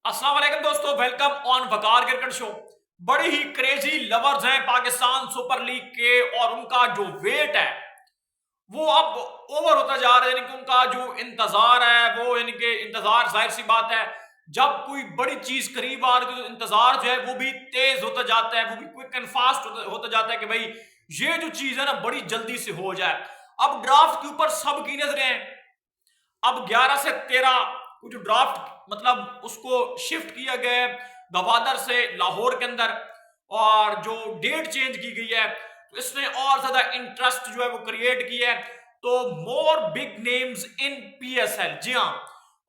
अस्सलाम वालेकुम दोस्तों, welcome on Waqar cricket show. बड़े ही क्रेजी लवर्स हैं पाकिस्तान सुपर लीग के और उनका जो वेट है वो अब ओवर होता जा रहा है। यानी कि उनका जो इंतजार है वो यानी कि इंतजार, जाहिर सी बात है, जब कोई बड़ी चीज करीब आ रही है तो इंतजार जो है वो भी तेज होता जाता है, वो भी क्विक एंड फास्ट होता जाता है कि भाई ये जो चीज है ना बड़ी जल्दी से हो जाए। अब ड्राफ्ट के ऊपर सबकी नजरें हैं। अब 11 से 13 को जो ड्राफ्ट मतलब उसको शिफ्ट किया गया है गवादर से लाहौर के अंदर, और जो डेट चेंज की गई है तो इसने और ज्यादा इंटरेस्ट जो है वो क्रिएट किया है। तो more big names in PSL, जी हाँ।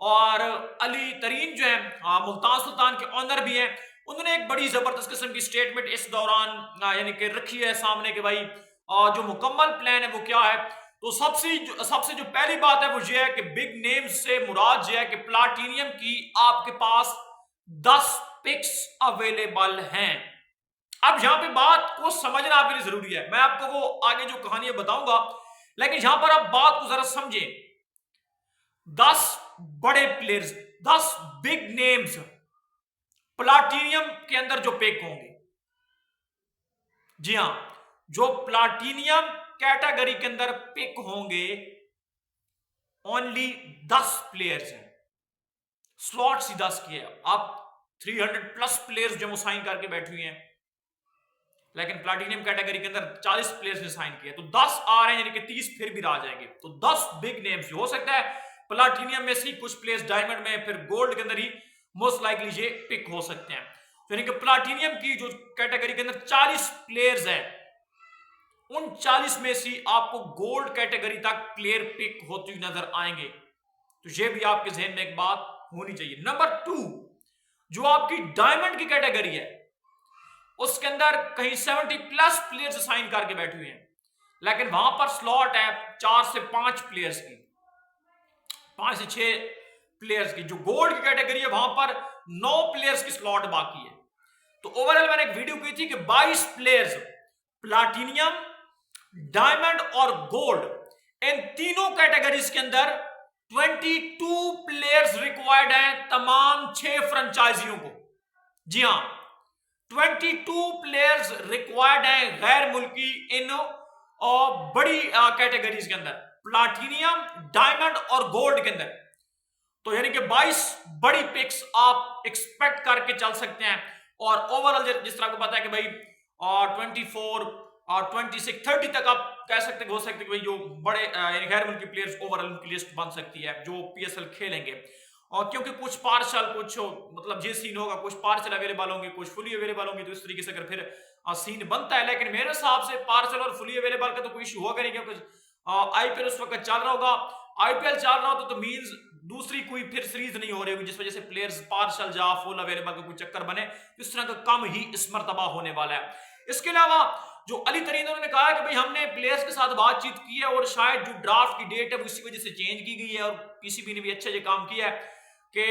और अली तरीन जो है मुल्तान सुल्तान के ऑनर भी हैं, उन्होंने एक बड़ी जबरदस्त किस्म की स्टेटमेंट इस दौरान यानी कि रखी है सामने कि भाई जो मुकम्मल प्लान है वो क्या है। तो सबसे जो पहली बात है वो ये है कि बिग नेम्स से मुराद ये है कि प्लाटिनियम की आपके पास 10 पिक्स अवेलेबल हैं। अब यहां पे बात को समझना आपके लिए जरूरी है, मैं आपको वो आगे जो कहानी बताऊंगा, लेकिन यहां पर आप बात को जरा समझें। 10 बड़े प्लेयर्स, 10 बिग नेम्स प्लाटिनियम के अंदर जो पिक होंगे, जी हां, जो प्लाटिनियम कैटेगरी के अंदर पिक होंगे, ओनली 10 प्लेयर्स हैं। स्लॉट ही 10 की है। आप 300 प्लस प्लेयर्स जो साइन करके बैठी हुई हैं, लेकिन प्लाटिनियम कैटेगरी के अंदर 40 प्लेयर्स ने साइन किया, तो 10 आ रहे हैं, यानी कि 30 फिर भी आ जाएंगे। तो 10 बिग नेम्स हो सकता है प्लाटिनियम में से कुछ प्लेयर्स डायमंड में, फिर गोल्ड के अंदर ही मोस्ट लाइकली ये पिक हो सकते हैं। तो यानी कि प्लाटिनियम की जो कैटेगरी के अंदर 40 प्लेयर्स हैं, उन 40 में से आपको गोल्ड कैटेगरी तक प्लेयर पिक होती हुई नजर आएंगे। तो ये भी आपके जहन में एक बात होनी चाहिए। नंबर 2, जो आपकी डायमंड की कैटेगरी है, उसके अंदर कहीं 70 प्लस प्लेयर्स साइन करके बैठे हुए हैं, लेकिन वहां पर स्लॉट है 4 से 5 प्लेयर्स की, 5 से 6 प्लेयर्स की। जो गोल्ड की कैटेगरी है वहां पर 9 प्लेयर्स की स्लॉट बाकी है। तो ओवरऑल मैंने एक वीडियो की थी कि 22 प्लेयर्स प्लाटिनियम, डायमंड और गोल्ड, इन तीनों कैटेगरीज के अंदर 22 प्लेयर्स रिक्वायर्ड हैं तमाम 6 फ्रेंचाइजियों को। जी हां, 22 प्लेयर्स रिक्वायर्ड हैं गैर मुल्की इन बड़ी कैटेगरीज के अंदर, प्लाटिनियम, डायमंड और गोल्ड के अंदर। तो यानी कि 22 बड़ी पिक्स आप एक्सपेक्ट करके चल सकते हैं। और ओवरऑल जिस तरह को पता है कि भाई 24 और 26 30 तक आप कह सकते हो सकते कि भाई जो बड़े यानी गैर मुल्की प्लेयर्स ओवरऑल उनकी लिस्ट बन सकती है जो पीएसएल खेलेंगे। और क्योंकि कुछ पार्शल, कुछ मतलब ये सीन होगा, कुछ पार्शल अवेलेबल होंगे, कुछ फुली अवेलेबल होंगे, तो इस तरीके से अगर फिर सीन बनता है। लेकिन मेरे हिसाब से पार्शल और फुली अवेलेबल का तो कोई इशू होगा नहीं, क्योंकि आईपीएल उस वक्त चल रहा होगा। आईपीएल चल रहा होता तो मींस दूसरी कोई फिर सीरीज नहीं हो रही होगी जिस वजह से प्लेयर्स पार्शल जा फुल अवेलेबल का कोई चक्कर बने। इस तरह का कम ही इस मर्तबा होने वाला है। इसके अलावा जो अली तरीन उन्होंने कहा कि भाई हमने प्लेयर्स के साथ बातचीत की है और शायद जो ड्राफ्ट की डेट है वो इसी वजह से चेंज की गई है, और पीसीबी ने भी अच्छा ये काम किया है कि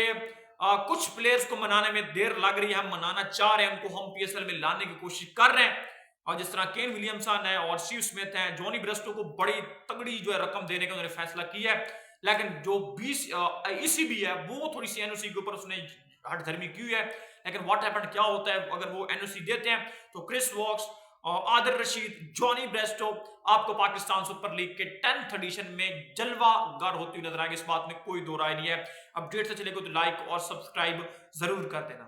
कुछ प्लेयर्स को मनाने में देर लग रही है, हम मनाना चाह रहे हैं, उनको हम पीएसएल में लाने की कोशिश कर रहे हैं। और जिस तरह केन विलियमसन है और स्टीव स्मिथ हैं, जॉनी ब्रेस्टो को बड़ी तगड़ी जो है रकम देने का उन्होंने फैसला किया है। लेकिन जो 20 ईसीबी है वो थोड़ी सी एनओसी के ऊपर उसने हठधर्मी की है। लेकिन व्हाट हैपेंड, क्या होता है अगर वो एनओसी देते हैं, तो Chris Woakes, Adil Rashid, Jonny Bairstow आपको पाकिस्तान सुपर लीग के 10th एडिशन में जलवागर होती हुई नजर आएगी। इस बात में कोई दो राय नहीं है। अपडेट से चलेगा तो लाइक और सब्सक्राइब जरूर कर देना।